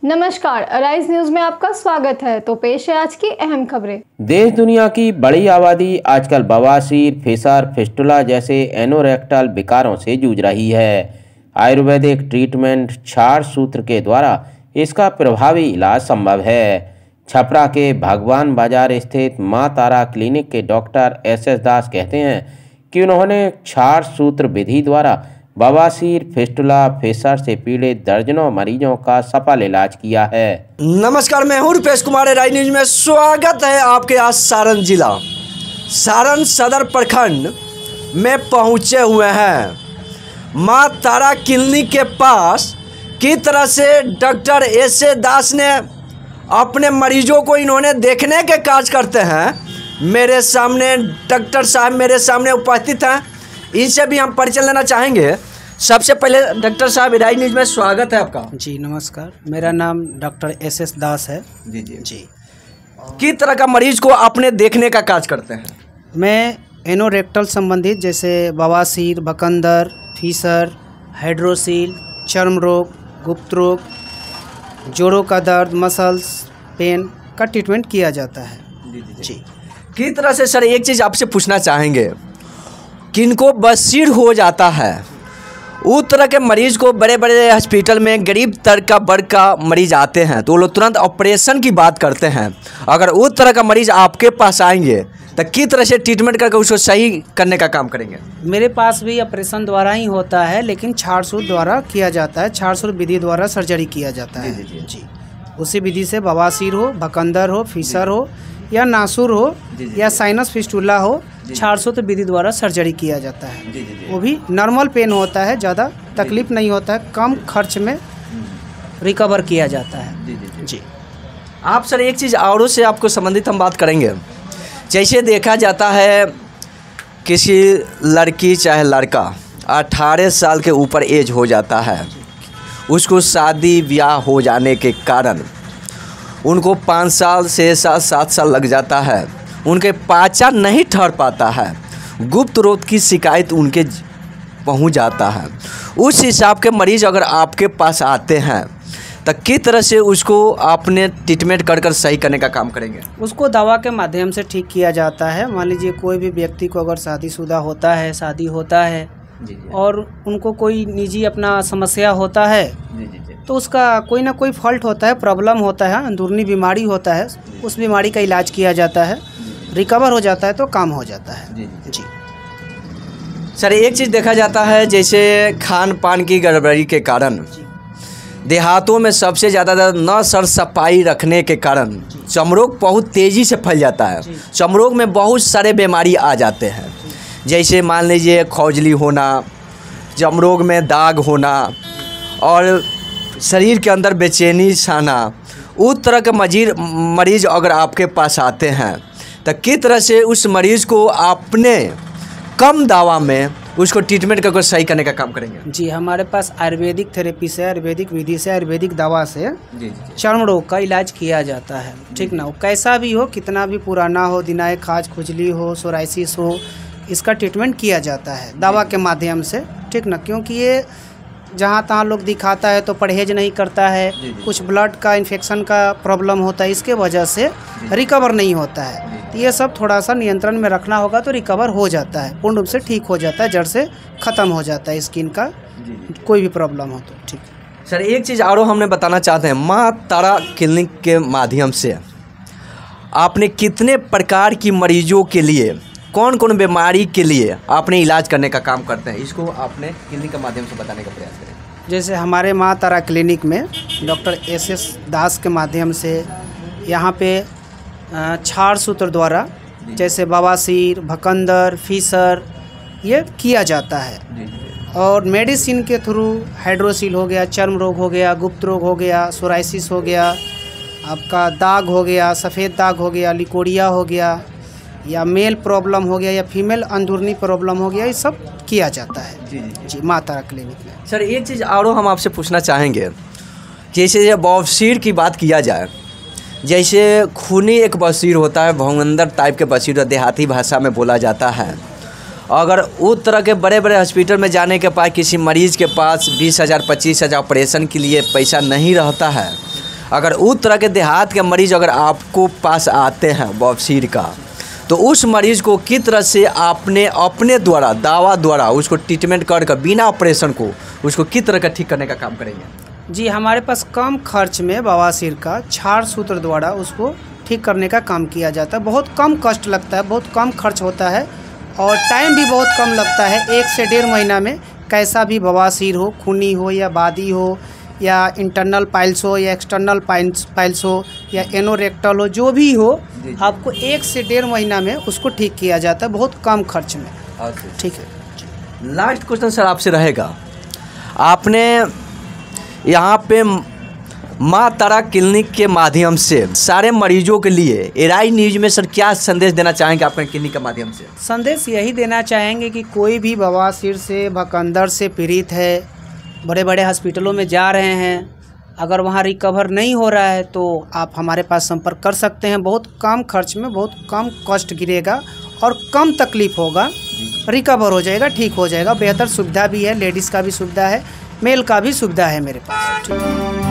नमस्कार, arise news में आपका स्वागत है। तो पेश है आज की अहम खबरें। देश दुनिया की बड़ी आबादी आजकल बवासीर, फिशर, फिस्टुला जैसे एनोरेक्टल विकारों से जूझ रही है। आयुर्वेदिक ट्रीटमेंट क्षार सूत्र के द्वारा इसका प्रभावी इलाज संभव है। छपरा के भगवान बाजार स्थित मां तारा क्लिनिक के डॉक्टर SS दास कहते हैं कि उन्होंने क्षार सूत्र विधि द्वारा बवासीर, फिस्टुला, फिशर से पीड़ित दर्जनों मरीजों का सफल इलाज किया है। नमस्कार, मैं हूं रुपेश कुमार। राय न्यूज में स्वागत है आपके। आज सारण जिला सारण सदर प्रखंड में पहुंचे हुए हैं। मां तारा क्लिनिक के पास की तरह से डॉक्टर SS दास ने अपने मरीजों को इन्होंने देखने के कार्य करते हैं। मेरे सामने डॉक्टर साहब मेरे सामने उपस्थित हैं, इनसे भी हम परिचय लेना चाहेंगे। सबसे पहले डॉक्टर साहब, राय न्यूज में स्वागत है आपका। जी नमस्कार, मेरा नाम डॉक्टर SS दास है। जी किस तरह का मरीज को आपने देखने का कार्य करते हैं? मैं एनोरेक्टल संबंधित जैसे बवासीर, बकंदर, फीसर, हाइड्रोसील, चर्म रोग, गुप्त रोग, जोड़ों का दर्द, मसल्स पेन का ट्रीटमेंट किया जाता है। जी किस तरह से सर, एक चीज़ आपसे पूछना चाहेंगे, किनको बसीर हो जाता है उस तरह के मरीज को बड़े बड़े हॉस्पिटल में गरीब तर का वर्ग का मरीज आते हैं तो वो लोग तुरंत ऑपरेशन की बात करते हैं। अगर उस तरह का मरीज आपके पास आएंगे तो किस तरह से ट्रीटमेंट करके उसको सही करने का काम करेंगे? मेरे पास भी ऑपरेशन द्वारा ही होता है, लेकिन क्षार सूत्र द्वारा किया जाता है। क्षार सूत्र विधि द्वारा सर्जरी किया जाता है। जी उसी विधि से बवासीर हो, बकंदर हो, फीसर हो या नासूर हो या साइनस फिस्टुला हो, क्षार सूत्र विधि द्वारा सर्जरी किया जाता है। वो भी नॉर्मल पेन होता है, ज़्यादा तकलीफ नहीं होता है, कम खर्च में रिकवर किया जाता है। जी आप सर, एक चीज़ औरों से आपको संबंधित हम बात करेंगे। जैसे देखा जाता है किसी लड़की चाहे लड़का 18 साल के ऊपर एज हो जाता है, उसको शादी ब्याह हो जाने के कारण उनको 5 साल, 6 साल, 7 साल लग जाता है, उनके पाचा नहीं ठहर पाता है, गुप्त रोग की शिकायत उनके पहुंच जाता है। उस हिसाब के मरीज अगर आपके पास आते हैं तो किस तरह से उसको आपने ट्रीटमेंट कर सही करने का काम करेंगे? उसको दवा के माध्यम से ठीक किया जाता है। मान लीजिए कोई भी व्यक्ति को अगर शादीशुदा होता है, शादी होता है और उनको कोई निजी अपना समस्या होता है तो उसका कोई ना कोई फॉल्ट होता है, प्रॉब्लम होता है, अंदरूनी बीमारी होता है, उस बीमारी का इलाज किया जाता है, रिकवर हो जाता है तो काम हो जाता है। जी सर, एक चीज़ देखा जाता है जैसे खान पान की गड़बड़ी के कारण देहातों में सबसे ज़्यादा न सर सफाई रखने के कारण चमरोग बहुत तेज़ी से फैल जाता है। चमरोग में बहुत सारे बीमारी आ जाते हैं, जैसे मान लीजिए खौजली होना, चमरोग में दाग होना और शरीर के अंदर बेचैनी छाना। उस तरह के मरीज अगर आपके पास आते हैं तो किस तरह से उस मरीज़ को आपने कम दवा में उसको ट्रीटमेंट करके सही करने का काम करेंगे? जी हमारे पास आयुर्वेदिक थेरेपी से, आयुर्वेदिक विधि से, आयुर्वेदिक दवा से चर्म रोग का इलाज किया जाता है। ठीक ना, वो कैसा भी हो, कितना भी पुराना हो, दिनाय खाज, खुजली हो, सोराइसिस हो, इसका ट्रीटमेंट किया जाता है दवा के माध्यम से। ठीक ना, क्योंकि ये जहाँ तहाँ लोग दिखाता है तो परहेज नहीं करता है, कुछ ब्लड का इन्फेक्शन का प्रॉब्लम होता है, इसके वजह से रिकवर नहीं होता है। तो ये सब थोड़ा सा नियंत्रण में रखना होगा तो रिकवर हो जाता है, पूर्ण रूप से ठीक हो जाता है, जड़ से ख़त्म हो जाता है स्किन का कोई भी प्रॉब्लम हो तो। ठीक सर, एक चीज़ और हमने बताना चाहते हैं, मां तारा क्लिनिक के माध्यम से आपने कितने प्रकार की मरीजों के लिए, कौन कौन बीमारी के लिए आपने इलाज करने का काम करते हैं, इसको आपने क्लिनिक के माध्यम से बताने का प्रयास करें। जैसे हमारे मां तारा क्लिनिक में डॉक्टर SS दास के माध्यम से यहाँ पे क्षार सूत्र द्वारा जैसे बवासीर, भकंदर, फीसर ये किया जाता है। और मेडिसिन के थ्रू हाइड्रोसील हो गया, चर्म रोग हो गया, गुप्त रोग हो गया, सोराइसिस हो गया, आपका दाग हो गया, सफ़ेद दाग हो गया, लिकोरिया हो गया, या मेल प्रॉब्लम हो गया या फीमेल अंदरूनी प्रॉब्लम हो गया, ये सब किया जाता है। जी मां तारा क्लिनिक में। सर, एक चीज़ और हम आपसे पूछना चाहेंगे, जैसे बवासीर की बात किया जाए, जैसे खूनी एक बसीर होता है, भवंदर टाइप के बसीर देहाती भाषा में बोला जाता है। अगर उस तरह के बड़े बड़े हॉस्पिटल में जाने के बाद किसी मरीज़ के पास 20,000 25,000 ऑपरेशन के लिए पैसा नहीं रहता है, अगर उस तरह के देहात के मरीज अगर आपको पास आते हैं बवासीर का, तो उस मरीज़ को किस तरह से आपने अपने द्वारा दवा द्वारा उसको ट्रीटमेंट कर बिना ऑपरेशन को उसको किस तरह का ठीक करने का काम करेंगे? जी, हमारे पास कम खर्च में बवासीर का क्षार सूत्र द्वारा उसको ठीक करने का काम किया जाता है। बहुत कम कष्ट लगता है, बहुत कम खर्च होता है और टाइम भी बहुत कम लगता है। 1 से 1.5 महीना में कैसा भी बवासीर हो, खूनी हो या बादी हो या इंटरनल पाइल्स हो या एक्सटर्नल पाइल्स हो या एनोरेक्टल हो, जो भी हो, आपको 1 से 1.5 महीना में उसको ठीक किया जाता है, बहुत कम खर्च में। ठीक है। लास्ट क्वेश्चन सर आपसे रहेगा, आपने यहाँ पे माँ तारा क्लिनिक के माध्यम से सारे मरीजों के लिए एराई न्यूज़ में सर क्या संदेश देना चाहेंगे अपने क्लिनिक के माध्यम से? संदेश यही देना चाहेंगे कि कोई भी बवासीर से, भकंदर से पीड़ित है, बड़े बड़े हॉस्पिटलों में जा रहे हैं, अगर वहाँ रिकवर नहीं हो रहा है तो आप हमारे पास संपर्क कर सकते हैं। बहुत कम खर्च में बहुत कम कॉस्ट गिरेगा और कम तकलीफ़ होगा, रिकवर हो जाएगा, ठीक हो जाएगा। बेहतर सुविधा भी है, लेडीज़ का भी सुविधा है, मेल का भी सुविधा है मेरे पास।